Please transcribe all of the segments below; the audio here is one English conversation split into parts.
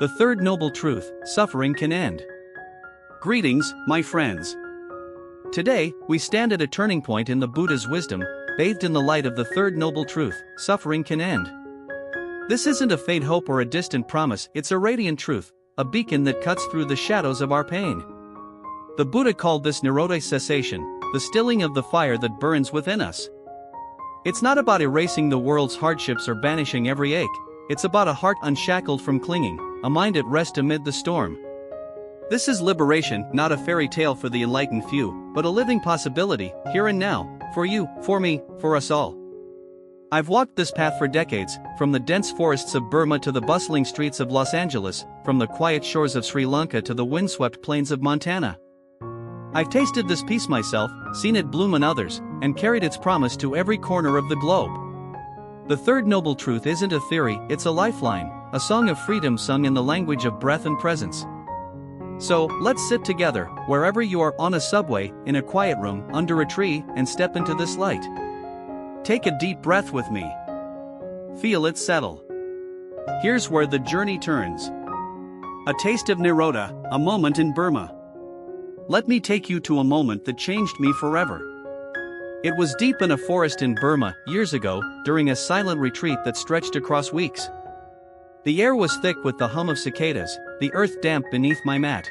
The third noble truth: suffering can end. Greetings, my friends. Today, we stand at a turning point in the Buddha's wisdom, bathed in the light of the third noble truth: suffering can end. This isn't a faint hope or a distant promise, it's a radiant truth, a beacon that cuts through the shadows of our pain. The Buddha called this nirodha, cessation, the stilling of the fire that burns within us. It's not about erasing the world's hardships or banishing every ache, it's about a heart unshackled from clinging, a mind at rest amid the storm. This is liberation, not a fairy tale for the enlightened few, but a living possibility, here and now, for you, for me, for us all. I've walked this path for decades, from the dense forests of Burma to the bustling streets of Los Angeles, from the quiet shores of Sri Lanka to the windswept plains of Montana. I've tasted this peace myself, seen it bloom in others, and carried its promise to every corner of the globe. The third noble truth isn't a theory, it's a lifeline, a song of freedom sung in the language of breath and presence. So, let's sit together, wherever you are, on a subway, in a quiet room, under a tree, and step into this light. Take a deep breath with me. Feel it settle. Here's where the journey turns. A taste of nirodha, a moment in Burma. Let me take you to a moment that changed me forever. It was deep in a forest in Burma, years ago, during a silent retreat that stretched across weeks. The air was thick with the hum of cicadas, the earth damp beneath my mat.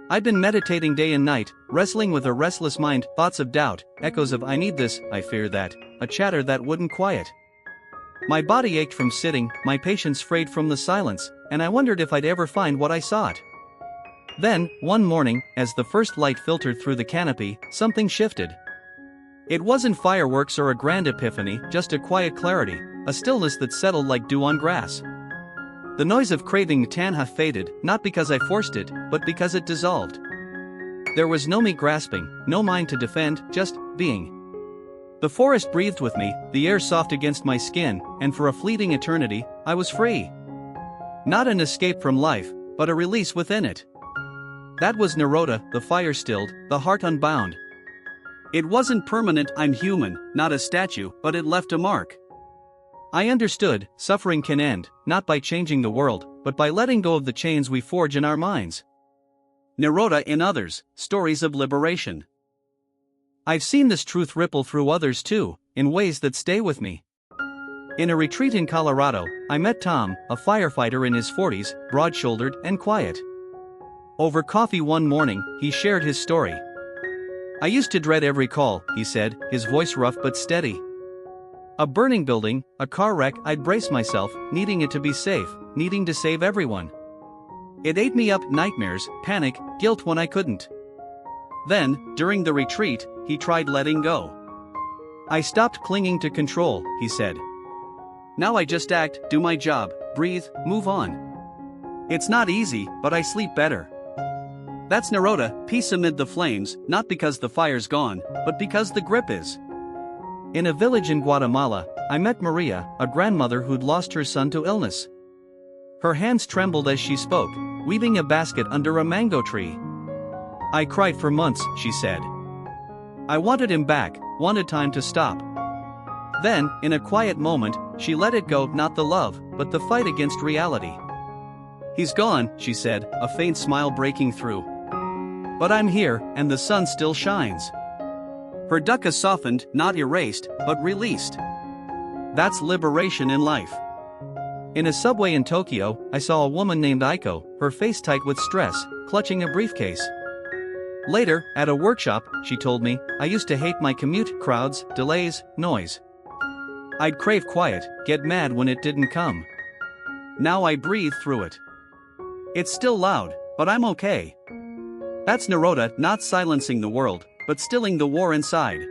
I'd been meditating day and night, wrestling with a restless mind, thoughts of doubt, echoes of I need this, I fear that, a chatter that wouldn't quiet. My body ached from sitting, my patience frayed from the silence, and I wondered if I'd ever find what I sought. Then, one morning, as the first light filtered through the canopy, something shifted. It wasn't fireworks or a grand epiphany, just a quiet clarity, a stillness that settled like dew on grass. The noise of craving tanha faded, not because I forced it, but because it dissolved. There was no me grasping, no mind to defend, just being. The forest breathed with me, the air soft against my skin, and for a fleeting eternity, I was free. Not an escape from life, but a release within it. That was nirodha, the fire stilled, the heart unbound. It wasn't permanent, I'm human, not a statue, but it left a mark. I understood, suffering can end, not by changing the world, but by letting go of the chains we forge in our minds. Nirodha in others, stories of liberation. I've seen this truth ripple through others too, in ways that stay with me. In a retreat in Colorado, I met Tom, a firefighter in his 40s, broad-shouldered and quiet. Over coffee one morning, he shared his story. I used to dread every call, he said, his voice rough but steady. A burning building, a car wreck, I'd brace myself, needing it to be safe, needing to save everyone. It ate me up, nightmares, panic, guilt when I couldn't. Then, during the retreat, he tried letting go. I stopped clinging to control, he said. Now I just act, do my job, breathe, move on. It's not easy, but I sleep better. That's nirodha, peace amid the flames, not because the fire's gone, but because the grip is. In a village in Guatemala, I met Maria, a grandmother who'd lost her son to illness. Her hands trembled as she spoke, weaving a basket under a mango tree. I cried for months, she said. I wanted him back, wanted time to stop. Then, in a quiet moment, she let it go, not the love, but the fight against reality. He's gone, she said, a faint smile breaking through. But I'm here, and the sun still shines. Her dukkha softened, not erased, but released. That's liberation in life. In a subway in Tokyo, I saw a woman named Aiko, her face tight with stress, clutching a briefcase. Later, at a workshop, she told me, I used to hate my commute, crowds, delays, noise. I'd crave quiet, get mad when it didn't come. Now I breathe through it. It's still loud, but I'm okay. That's nirodha, not silencing the world, but stilling the war inside.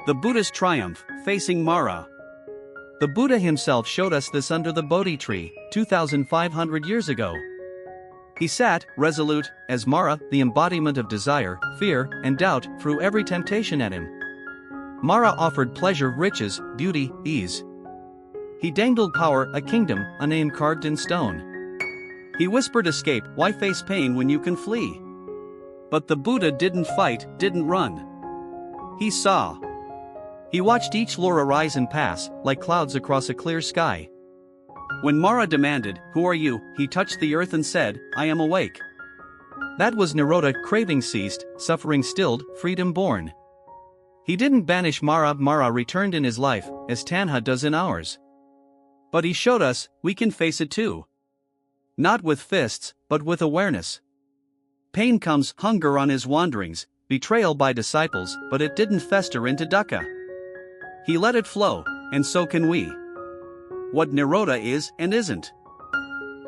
The Buddha's triumph, facing Mara. The Buddha himself showed us this under the Bodhi tree, 2,500 years ago. He sat, resolute, as Mara, the embodiment of desire, fear, and doubt, threw every temptation at him. Mara offered pleasure, riches, beauty, ease. He dangled power, a kingdom, a name carved in stone. He whispered escape, why face pain when you can flee? But the Buddha didn't fight, didn't run. He saw. He watched each lure arise and pass, like clouds across a clear sky. When Mara demanded, "Who are you?" he touched the earth and said, "I am awake." That was nirodha, craving ceased, suffering stilled, freedom born. He didn't banish Mara, Mara returned in his life, as Tanha does in ours. But he showed us, we can face it too. Not with fists, but with awareness. Pain comes, hunger on his wanderings, betrayal by disciples, but it didn't fester into dukkha. He let it flow, and so can we. What nirodha is and isn't.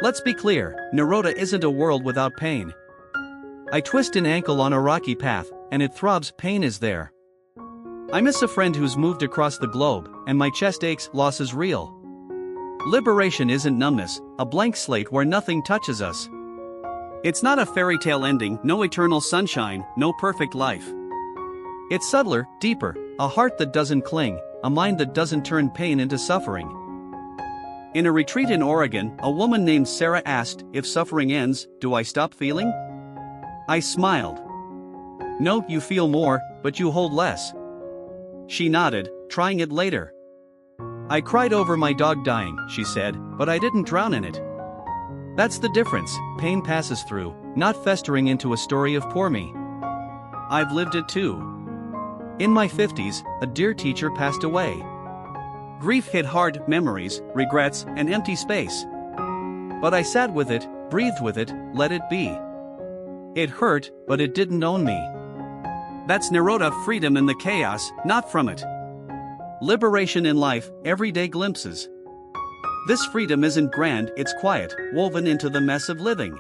Let's be clear, nirodha isn't a world without pain. I twist an ankle on a rocky path, and it throbs, pain is there. I miss a friend who's moved across the globe, and my chest aches, loss is real. Liberation isn't numbness, a blank slate where nothing touches us. It's not a fairy tale ending, no eternal sunshine, no perfect life. It's subtler, deeper, a heart that doesn't cling, a mind that doesn't turn pain into suffering. In a retreat in Oregon, a woman named Sarah asked, "If suffering ends, do I stop feeling?" I smiled. "No, you feel more, but you hold less." She nodded, trying it later. "I cried over my dog dying," she said, "but I didn't drown in it." That's the difference, pain passes through, not festering into a story of poor me. I've lived it too. In my 50s, a dear teacher passed away. Grief hit hard, memories, regrets, and empty space. But I sat with it, breathed with it, let it be. It hurt, but it didn't own me. That's nirodha, freedom in the chaos, not from it. Liberation in life, everyday glimpses. This freedom isn't grand, it's quiet, woven into the mess of living.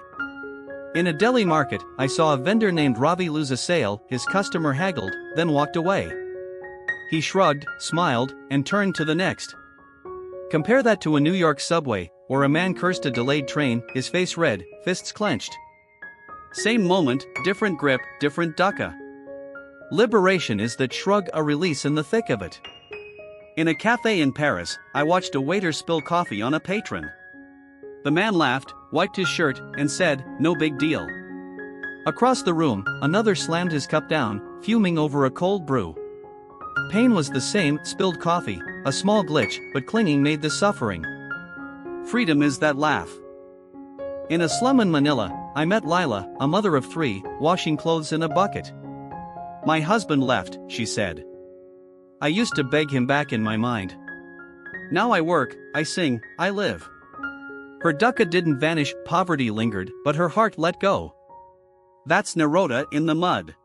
In a Delhi market, I saw a vendor named Ravi lose a sale, his customer haggled, then walked away. He shrugged, smiled, and turned to the next. Compare that to a New York subway, where a man cursed a delayed train, his face red, fists clenched. Same moment, different grip, different dukkha. Liberation is that shrug, a release in the thick of it. In a cafe in Paris, I watched a waiter spill coffee on a patron. The man laughed, wiped his shirt, and said, "No big deal." Across the room, another slammed his cup down, fuming over a cold brew. Pain was the same, spilled coffee, a small glitch, but clinging made the suffering. Freedom is that laugh. In a slum in Manila, I met Lila, a mother of 3, washing clothes in a bucket. "My husband left," she said. I used to beg him back in my mind. Now I work, I sing, I live. Her dukkha didn't vanish, poverty lingered, but her heart let go. That's nirodha in the mud.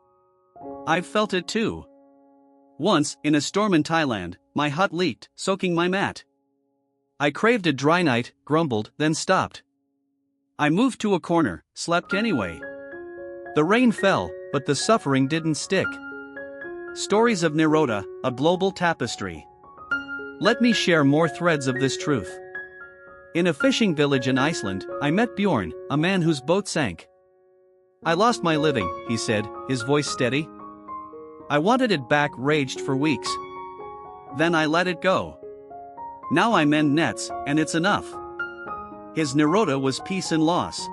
I've felt it too. Once, in a storm in Thailand, my hut leaked, soaking my mat. I craved a dry night, grumbled, then stopped. I moved to a corner, slept anyway. The rain fell, but the suffering didn't stick. Stories of nirodha, a global tapestry. Let me share more threads of this truth. In a fishing village in Iceland, I met Bjorn, a man whose boat sank. "I lost my living," he said, his voice steady. "I wanted it back, raged for weeks. Then I let it go. Now I mend nets, and it's enough." His nirodha was peace in loss.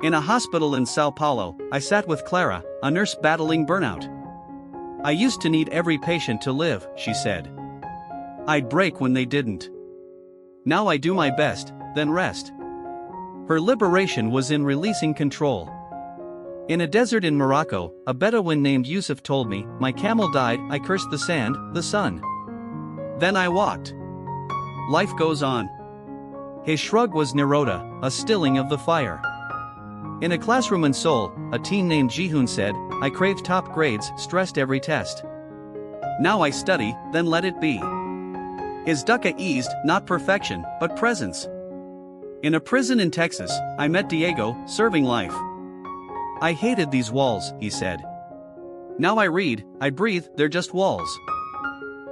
In a hospital in Sao Paulo, I sat with Clara, a nurse battling burnout. "I used to need every patient to live," she said. "I'd break when they didn't. Now I do my best, then rest." Her liberation was in releasing control. In a desert in Morocco, a Bedouin named Yusuf told me, "My camel died, I cursed the sand, the sun. Then I walked. Life goes on." His shrug was nirodha, a stilling of the fire. In a classroom in Seoul, a teen named Jihoon said, "I craved top grades, stressed every test. Now I study, then let it be." His dukkha eased, not perfection, but presence. In a prison in Texas, I met Diego, serving life. "I hated these walls," he said. "Now I read, I breathe, they're just walls."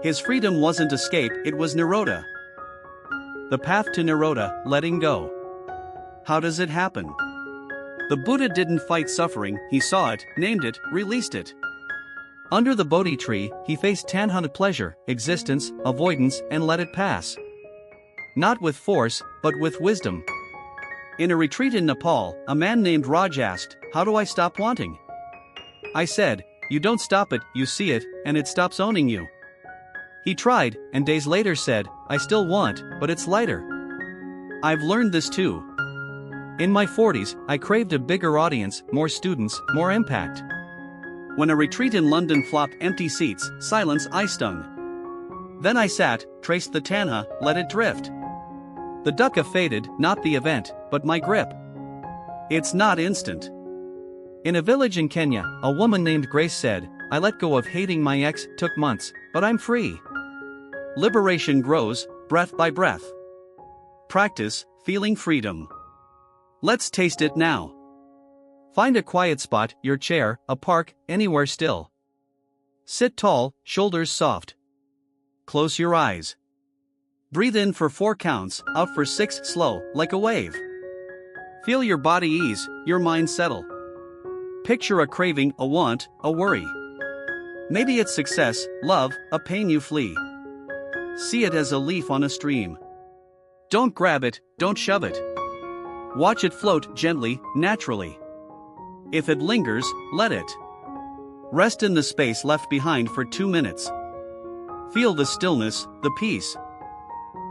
His freedom wasn't escape, it was nirodha. The path to nirodha, letting go. How does it happen? The Buddha didn't fight suffering, he saw it, named it, released it. Under the Bodhi tree, he faced tanha, pleasure, existence, avoidance, and let it pass. Not with force, but with wisdom. In a retreat in Nepal, a man named Raj asked, "How do I stop wanting?" I said, "You don't stop it, you see it, and it stops owning you." He tried, and days later said, "I still want, but it's lighter." I've learned this too. In my 40s, I craved a bigger audience, more students, more impact. When a retreat in London flopped empty seats, silence I stung. Then I sat, traced the tanha, let it drift. The dukkha faded, not the event, but my grip. It's not instant. In a village in Kenya, a woman named Grace said, I let go of hating my ex, took months, but I'm free. Liberation grows, breath by breath. Practice, feeling freedom. Let's taste it now. Find a quiet spot, your chair, a park, anywhere still. Sit tall, shoulders soft. Close your eyes. Breathe in for 4 counts, out for 6 slow, like a wave. Feel your body ease, your mind settle. Picture a craving, a want, a worry. Maybe it's success, love, a pain you flee. See it as a leaf on a stream. Don't grab it, don't shove it. Watch it float gently, naturally. If it lingers, let it. Rest in the space left behind for 2 minutes. Feel the stillness, the peace.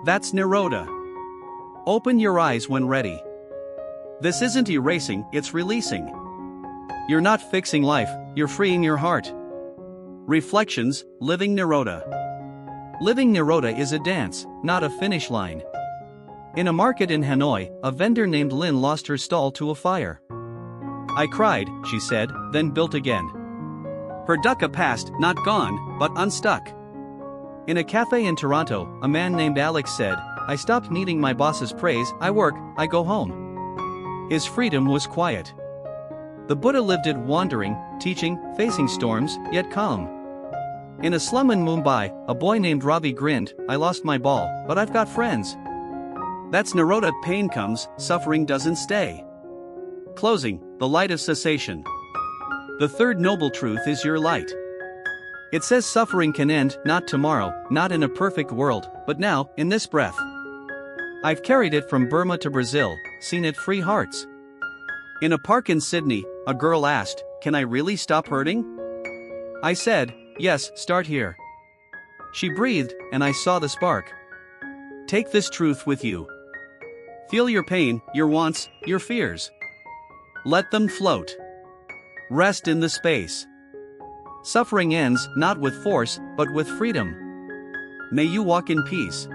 That's nirodha. Open your eyes when ready. This isn't erasing, it's releasing. You're not fixing life, you're freeing your heart. Reflections, living nirodha. Living nirodha is a dance, not a finish line. In a market in Hanoi, a vendor named Lynn lost her stall to a fire. I cried, she said, then built again. Her dukkha passed, not gone, but unstuck. In a cafe in Toronto, a man named Alex said, I stopped needing my boss's praise, I work, I go home. His freedom was quiet. The Buddha lived it wandering, teaching, facing storms, yet calm. In a slum in Mumbai, a boy named Ravi grinned, I lost my ball, but I've got friends. That's nirodha. Pain comes, suffering doesn't stay. Closing, the light of cessation. The third noble truth is your light. It says suffering can end, not tomorrow, not in a perfect world, but now, in this breath. I've carried it from Burma to Brazil, seen it free hearts. In a park in Sydney, a girl asked, can I really stop hurting? I said, yes, start here. She breathed, and I saw the spark. Take this truth with you. Feel your pain, your wants, your fears. Let them float. Rest in the space. Suffering ends not with force, but with freedom. May you walk in peace.